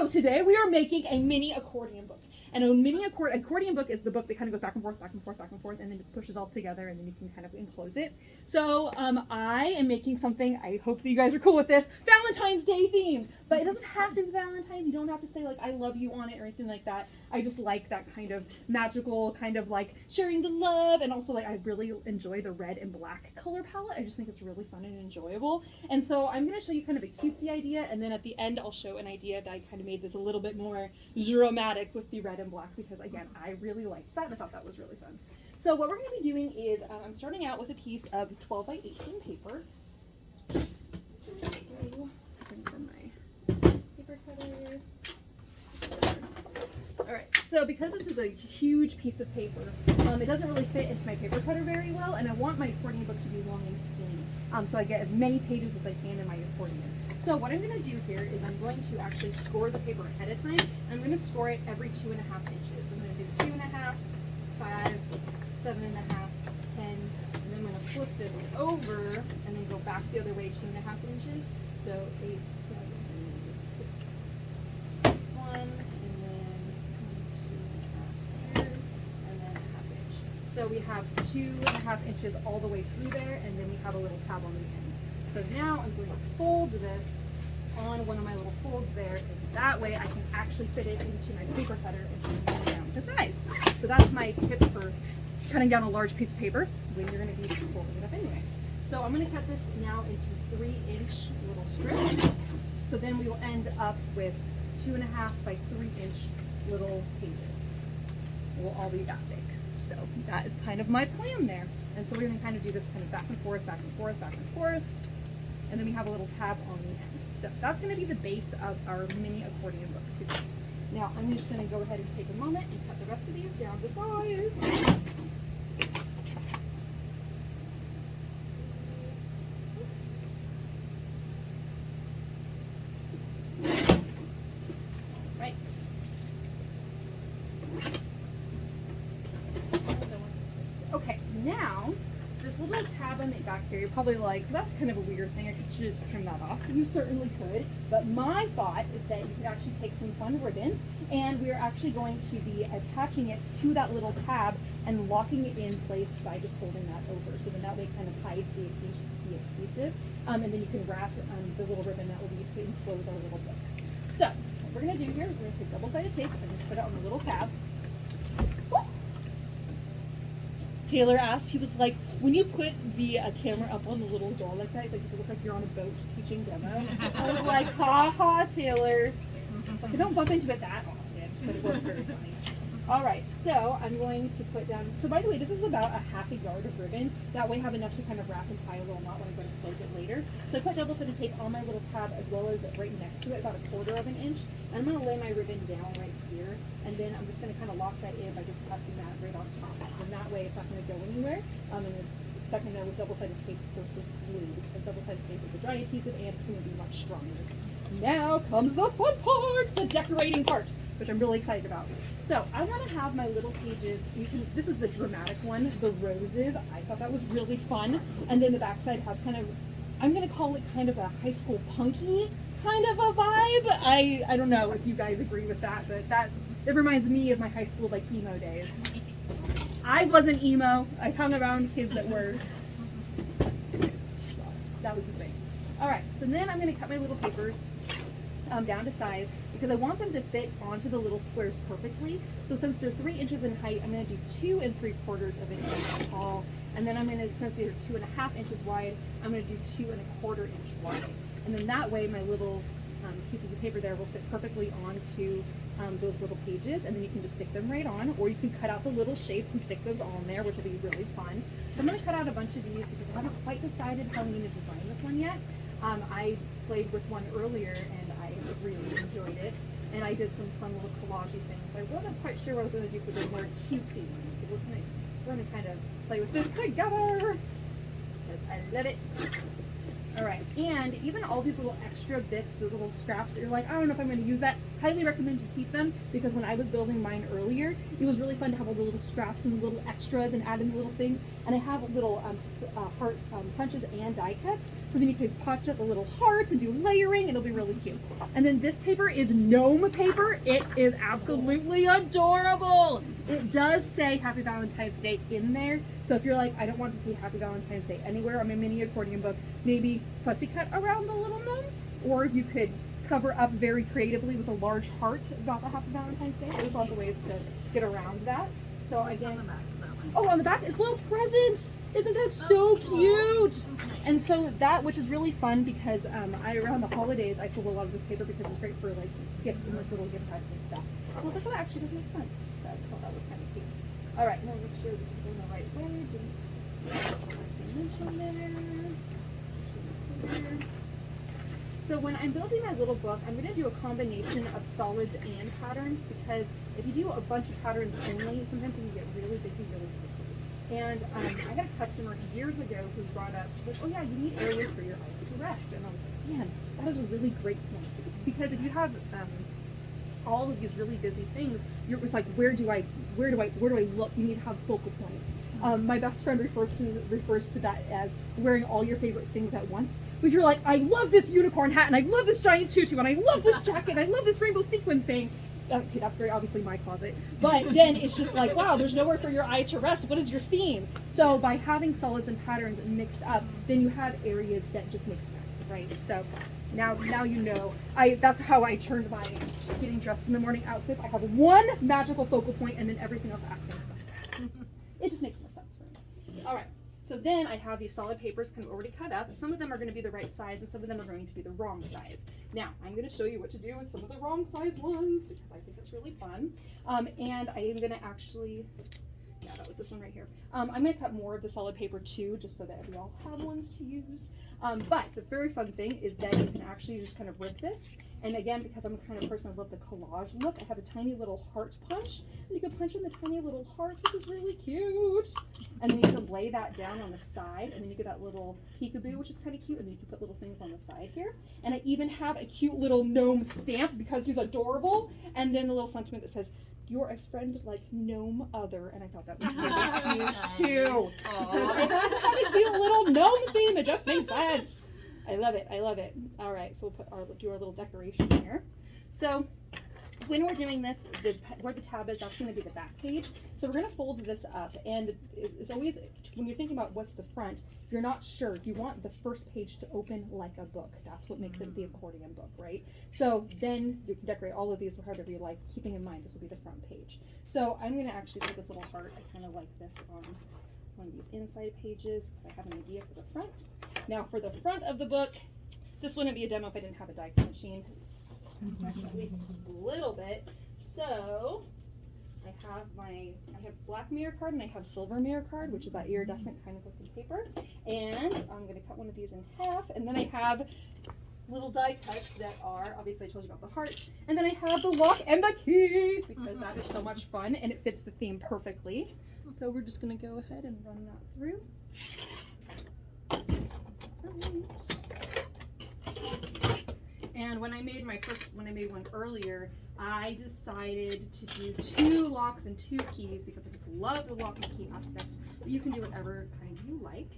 So today we are making a mini accordion book. And a mini accordion book is the book that kind of goes back and forth, back and forth, back and forth, and then it pushes all together, and then you can kind of enclose it. So I am making something, I hope that you guys are cool with this, Valentine's Day themed. But it doesn't have to be Valentine's. You don't have to say like I love you on it or anything like that. I just like that kind of magical, kind of like sharing the love, and also like I really enjoy the red and black color palette. I just think it's really fun and enjoyable. And so I'm going to show you kind of a cutesy idea, and then at the end I'll show an idea that I kind of made this a little bit more dramatic with the red and black, because again, I really liked that and I thought that was really fun. So what we're going to be doing is I'm starting out with a piece of 12 by 18 paper. Paper cutter. Alright, so because this is a huge piece of paper, it doesn't really fit into my paper cutter very well, and I want my accordion book to be long and skinny, so I get as many pages as I can in my accordion. So what I'm going to do here is I'm going to actually score the paper ahead of time. I'm going to score it every 2.5 inches. So I'm going to do 2.5, 5, 7.5, 10, and then I'm going to flip this over and then go back the other way 2.5 inches. So 8, 7, 6, 6, 1, and then 2.5 here, and then 1/2 inch. So we have 2.5 inches all the way through there, and then we have a little tab on the end. So now I'm going to fold this on one of my little folds there, and that way I can actually fit it into my paper cutter and trim it down to size. So that's my tip for cutting down a large piece of paper when you're going to be folding it up anyway. So I'm going to cut this now into 3-inch little strips. So then we will end up with 2.5 by 3-inch little pages. It will all be that big. So that is kind of my plan there. And so we're going to kind of do this kind of back and forth, back and forth, back and forth. And then we have a little tab on the end. So that's going to be the base of our mini accordion book today. Now I'm just going to go ahead and take a moment and cut the rest of these down to size. Right. Okay, now this little tab on the back here, you're probably like, that's kind of a weird thing, I could just trim that off. You certainly could, but my thought is that you could actually take some fun ribbon, and we're actually going to be attaching it to that little tab and locking it in place by just folding that over. So then that way it kind of hides the adhesive, and then you can wrap the little ribbon that will be to enclose our little book. So what we're going to do here is we're going to take double-sided tape and just put it on the little tab. Taylor asked, he was like, when you put the camera up on the little door like that, he's like, does it look like you're on a boat teaching demo? I was like, ha ha, Taylor. Like, I don't bump into it that often, but it was very funny. All right, so I'm going to put down, so by the way, this is about 1/2 yard of ribbon. That way I have enough to kind of wrap and tie a little knot when I'm going to close it later. So I put double-sided tape on my little tab as well as right next to it, about 1/4 inch. And I'm going to lay my ribbon down right here, and then I'm just going to kind of lock that in by just pressing that right on top. And that way it's not going to go anywhere, and it's stuck in there with double-sided tape versus glue, because double-sided tape is a dry adhesive and it's going to be much stronger. Now comes the fun part, the decorating part, which I'm really excited about. So I want to have my little pages, this is the dramatic one, the roses. I thought that was really fun. And then the backside has kind of, I'm going to call it kind of a high school punky kind of a vibe. I don't know if you guys agree with that, but it reminds me of my high school like emo days. I wasn't emo. I hung around kids that were. Anyways, so that was the thing. All right, so then I'm going to cut my little papers down to size, because I want them to fit onto the little squares perfectly. So since they're 3 inches in height, I'm going to do 2 3/4 of an inch tall, and then I'm going to, since they're 2.5 inches wide, I'm going to do 2 1/4 inch wide, and then that way my little pieces of paper there will fit perfectly onto those little pages, and then you can just stick them right on, or you can cut out the little shapes and stick those on there, which will be really fun. So I'm going to cut out a bunch of these because I haven't quite decided how I'm going to design this one yet. I played with one earlier and I really enjoyed it, and I did some fun little collagey things, but I wasn't quite sure what I was going to do for the more cutesy ones. So we're going to kind of play with this together because I love it. All right, and even all these little extra bits, the little scraps that you're like, I don't know if I'm going to use that, highly recommend you keep them, because when I was building mine earlier, it was really fun to have all the little scraps and the little extras and add in the little things. And I have little heart punches and die cuts, so then you can punch up the little hearts and do layering, and it'll be really cute. And then this paper is gnome paper. It is absolutely adorable. It does say Happy Valentine's Day in there, so if you're like, I don't want to see Happy Valentine's Day anywhere on my mini accordion book, maybe fussy cut around the little gnomes, or you could cover up very creatively with a large heart about the Happy Valentine's Day. There's lots of ways to get around that. So again, oh, on the back is little presents. Isn't that so cute? And so that, which is really fun, because around the holidays I sold a lot of this paper because it's great for like gifts and like little gift cards and stuff. I was like, well, that actually does make sense. So I thought that was kind of cute. All right, now make sure this is going the right way. So when I'm building my little book, I'm going to do a combination of solids and patterns, because if you do a bunch of patterns only, sometimes you can get really busy really quickly. And I had a customer years ago who brought up, she's like, oh yeah, you need areas for your eyes to rest. And I was like, man, that is a really great point. Because if you have all of these really busy things, you're just like, where do I look? You need to have focal points. My best friend refers to that as wearing all your favorite things at once. If you're like, I love this unicorn hat, and I love this giant tutu, and I love this jacket, and I love this rainbow sequin thing. Okay, that's very obviously my closet. But then it's just like, wow, there's nowhere for your eye to rest. What is your theme? So by having solids and patterns mixed up, then you have areas that just make sense, right? So now you know. That's how I turned my getting dressed in the morning outfit. I have one magical focal point, and then everything else accents them. It just makes more sense for me. All right. So then I have these solid papers kind of already cut up. Some of them are going to be the right size, and some of them are going to be the wrong size. Now, I'm going to show you what to do with some of the wrong size ones, because I think it's really fun. And I am going to actually, yeah, that was this one right here. I'm going to cut more of the solid paper too, just so that we all have ones to use. But the very fun thing is that you can actually just kind of rip this. And again, because I'm the kind of person who love the collage look, I have a tiny little heart punch. And you can punch in the tiny little hearts, which is really cute. And then you can lay that down on the side, and then you get that little peekaboo, which is kind of cute. And then you can put little things on the side here. And I even have a cute little gnome stamp because he's adorable. And then the little sentiment that says, "You're a friend like gnome other," and I thought that was really cute too. It has a cute little gnome theme. It just made sense. I love it. I love it. All right, so we'll do our little decoration here. So when we're doing this, where the tab is, that's going to be the back page. So we're going to fold this up, and it's always, when you're thinking about what's the front, if you're not sure, you want the first page to open like a book. That's what makes it the accordion book, right? So then you can decorate all of these however you like, keeping in mind this will be the front page. So I'm going to actually put this little heart. I kind of like this on one of these inside pages because I have an idea for the front. Now for the front of the book, this wouldn't be a demo if I didn't have a die cut machine. At least a little bit. So I have black mirror card and I have silver mirror card, which is that iridescent kind of looking paper. And I'm going to cut one of these in half, and then I have little die cuts that are, obviously I told you about the heart, and then I have the lock and the key because that is so much fun and it fits the theme perfectly. So we're just going to go ahead and run that through. And when I made one earlier, I decided to do 2 locks and 2 keys because I just love the lock and key aspect. But you can do whatever kind you like.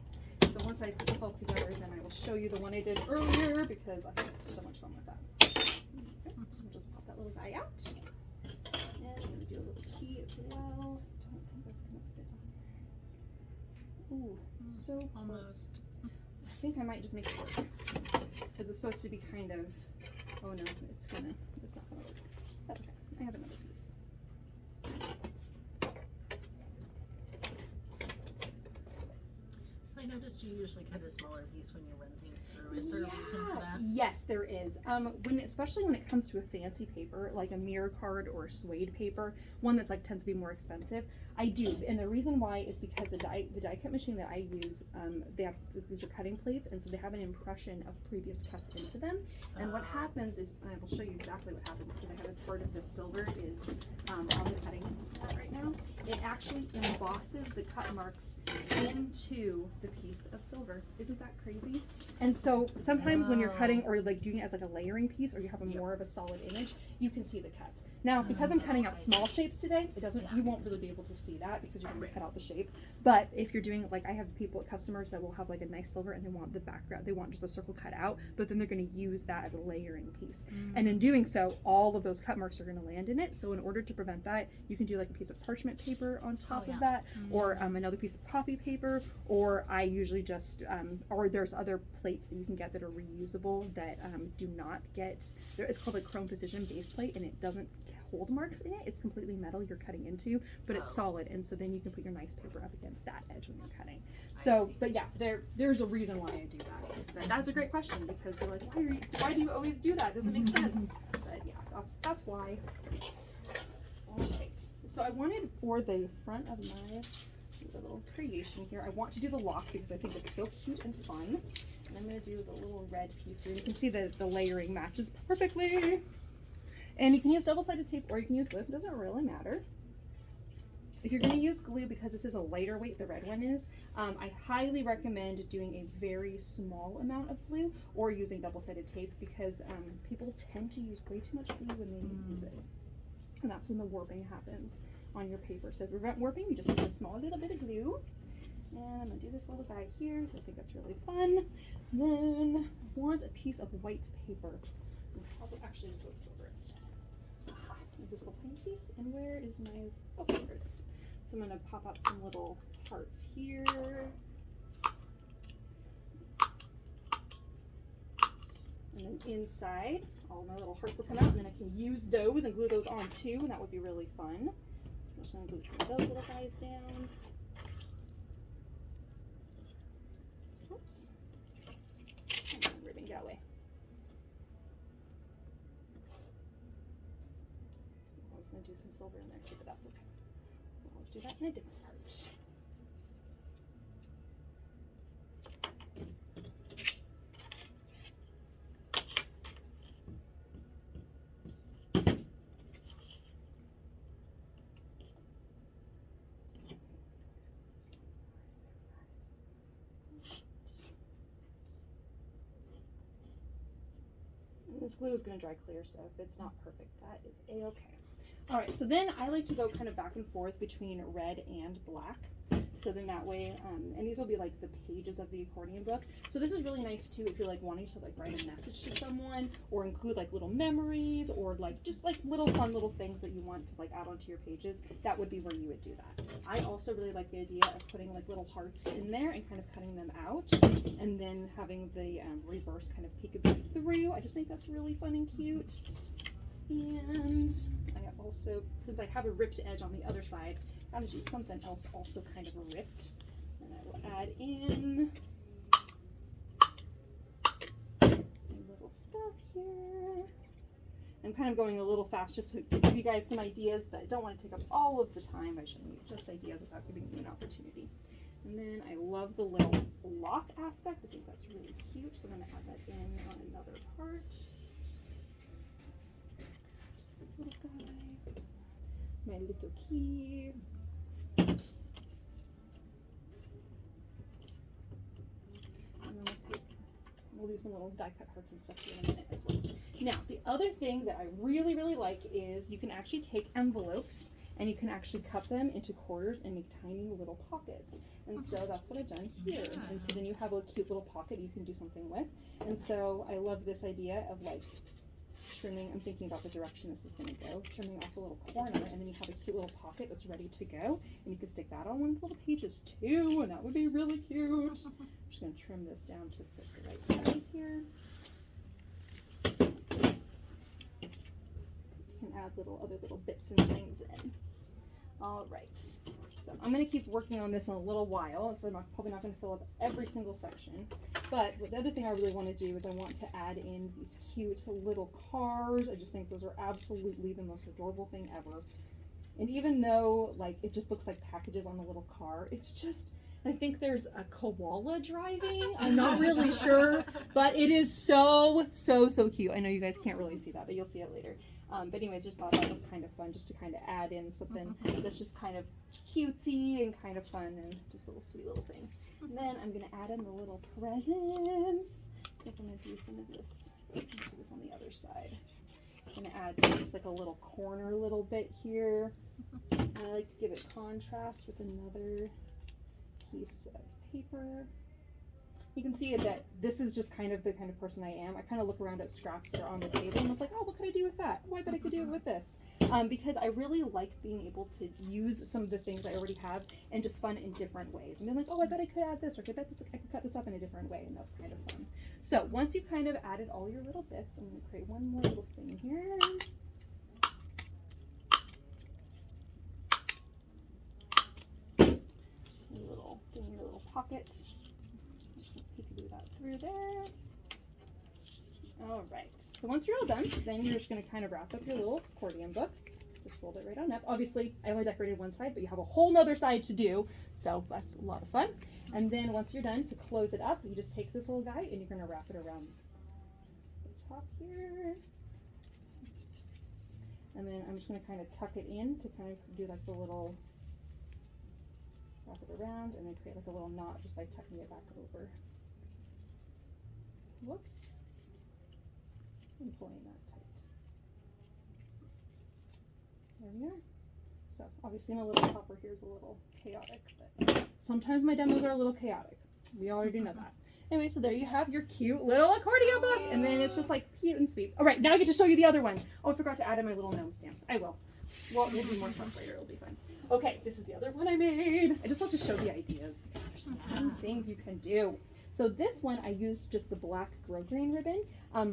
So once I put this all together, then I will show you the one I did earlier because I had so much fun with that. Okay, so we'll just pop that little guy out. And I'm going to do a little key as well. I don't think that's going to fit on there. Ooh, so close. I think I might just make it work because it's supposed to be kind of, oh no, it's not gonna work. That's okay, I have another piece. So I noticed you usually cut a smaller piece when you run things through. Is there a reason for that? Yes, there is. Especially when it comes to a fancy paper, like a mirror card or suede paper, one that's like tends to be more expensive, I do. And the reason why is because the die cut machine that I use, these are cutting plates, and so they have an impression of previous cuts into them. And what happens is, and I will show you exactly what happens because I have a part of this silver is on the cutting pad right now. It actually embosses the cut marks into the piece of silver. Isn't that crazy? And so sometimes when you're cutting or like doing it as like a layering piece, or you have a more of a solid image, you can see the cuts. Now, because I'm cutting out small shapes today, you won't really be able to see that because you're going to cut out the shape. But if you're doing, like, I have customers that will have like a nice silver and they want the background, they want just a circle cut out, but then they're going to use that as a layering piece. And in doing so, all of those cut marks are going to land in it. So in order to prevent that, you can do like a piece of parchment paper on top of that, or another piece of copy paper, or I usually just, or there's other plates that you can get that are reusable that do not get, it's called a chrome precision base plate, and it doesn't hold marks in it. It's completely metal you're cutting into, but it's solid, and so then you can put your nice paper up against that edge when you're cutting. So, but yeah, there's a reason why I do that. But that's a great question, because you're like, why do you always do that? Doesn't make sense. But yeah, that's why. All right. So I wanted for the front of my little creation here, I want to do the lock because I think it's so cute and fun. And I'm going to do the little red piece here. You can see the layering matches perfectly. And you can use double-sided tape or you can use glue. It doesn't really matter. If you're going to use glue, because this is a lighter weight, the red one is, I highly recommend doing a very small amount of glue or using double-sided tape, because people tend to use way too much glue when they use it. And that's when the warping happens on your paper. So to prevent warping, you just use a small little bit of glue. And I'm going to do this little guy here, so I think that's really fun. Then I want a piece of white paper. I'll actually go silver instead. Aha, this little tiny piece. And where is my, oh, there it is. So I'm going to pop out some little hearts here. And then inside, all my little hearts will come out, and then I can use those and glue those on too, and that would be really fun. I'm just going to glue some of those little guys down. Oops. Come on, ribbon, get away. I was going to do some silver in there too, but that's okay. I'll do that in a different part. This glue is going to dry clear, so if it's not perfect, that is a-okay. All right, so then I like to go kind of back and forth between red and black. So then that way, and these will be like the pages of the accordion book. So this is really nice too if you're like wanting to like write a message to someone, or include like little memories, or like just like little fun little things that you want to like add onto your pages. That would be where you would do that. I also really like the idea of putting like little hearts in there and kind of cutting them out, and then having the reverse kind of peekaboo through. I just think that's really fun and cute. And I also, since I have a ripped edge on the other side, I'm going to do something else also kind of ripped. And I will add in some little stuff here. I'm kind of going a little fast just to give you guys some ideas, but I don't want to take up all of the time by showing you just ideas without giving you an opportunity. And then I love the little lock aspect. I think that's really cute, so I'm going to add that in on another part. This little guy, my little key. And then we'll do some little die cut hearts and stuff here in a minute as well. Now, the other thing that I really, really like is you can actually take envelopes and you can actually cut them into quarters and make tiny little pockets. And so that's what I've done here. And so then you have a cute little pocket you can do something with. And so I love this idea of like trimming, I'm thinking about the direction this is going to go, trimming off a little corner, and then you have a cute little pocket that's ready to go, and you can stick that on one of the little pages too, and that would be really cute. I'm just going to trim this down to fit the right size here. You can add other little bits and things in. All right, so I'm going to keep working on this in a little while, so I'm probably not going to fill up every single section. But the other thing I really want to do is I want to add in these cute little cars. I just think those are absolutely the most adorable thing ever. And even though like it just looks like packages on the little car, it's just, I think there's a koala driving. I'm not really sure, but it is so cute. I know you guys can't really see that, but you'll see it later. But anyways, just thought that was kind of fun, just to kind of add in something that's just kind of cutesy and kind of fun and just a little sweet little thing. And then I'm gonna add in the little presents. I think I'm gonna do some of this. Do this on the other side. I'm gonna add just like a little corner a little bit here. And I like to give it contrast with another piece of paper. You can see that this is just kind of the kind of person I am. I kind of look around at scraps that are on the table and I was like, oh, what could I do with that? Oh, I bet I could do it with this. Because I really like being able to use some of the things I already have and just fun in different ways. And being like, oh, I bet I could add this, or I bet I could cut this up in a different way, and that's kind of fun. So once you've kind of added all your little bits, I'm going to create one more little thing here. A little thing in your little pocket. Do that through there. All right. So once you're all done, then you're just going to kind of wrap up your little accordion book. Just fold it right on up. Obviously, I only decorated one side, but you have a whole nother side to do, so that's a lot of fun. And then once you're done, to close it up, you just take this little guy and you're going to wrap it around the top here. And then I'm just going to kind of tuck it in to kind of do like the little, wrap it around, and then create like a little knot just by tucking it back over. Whoops. I'm pulling that tight. There we are. So obviously my little topper here is a little chaotic, but sometimes my demos are a little chaotic. We already know that. Anyway, so there you have your cute little accordion book, and then it's just like cute and sweet. All right, now I get to show you the other one. Oh, I forgot to add in my little gnome stamps. I will. Well, we'll do more stuff later. It'll be fun. Okay, this is the other one I made. I just love to show the ideas because there's so many things you can do. So this one, I used just the black grosgrain ribbon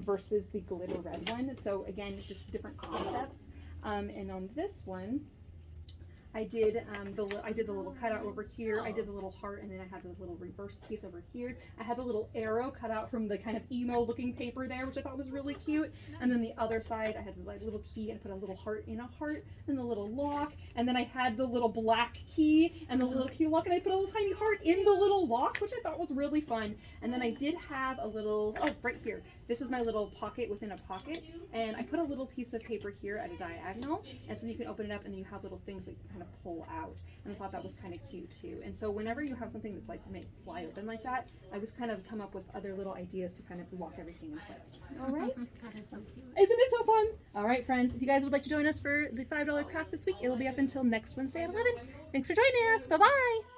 versus the glitter red one. So again, just different concepts. And on this one, I did the little cutout over here. I did the little heart, and then I had the little reverse piece over here. I had the little arrow cut out from the kind of emo looking paper there, which I thought was really cute. And then the other side, I had the like little key and put a little heart in a heart, and the little lock. And then I had the little black key and the little key lock, and I put a little tiny heart in the little lock, which I thought was really fun. And then I did have a little, oh, right here. This is my little pocket within a pocket, and I put a little piece of paper here at a diagonal, and so you can open it up and you have little things that you kind of pull out, and I thought that was kind of cute too. And so whenever you have something that's like fly open like that, I was kind of come up with other little ideas to kind of lock everything in place. All right? That is so cute. Isn't it so fun? All right, friends, if you guys would like to join us for the $5 craft this week, it'll be up until next Wednesday at 11. Thanks for joining us. Bye-bye.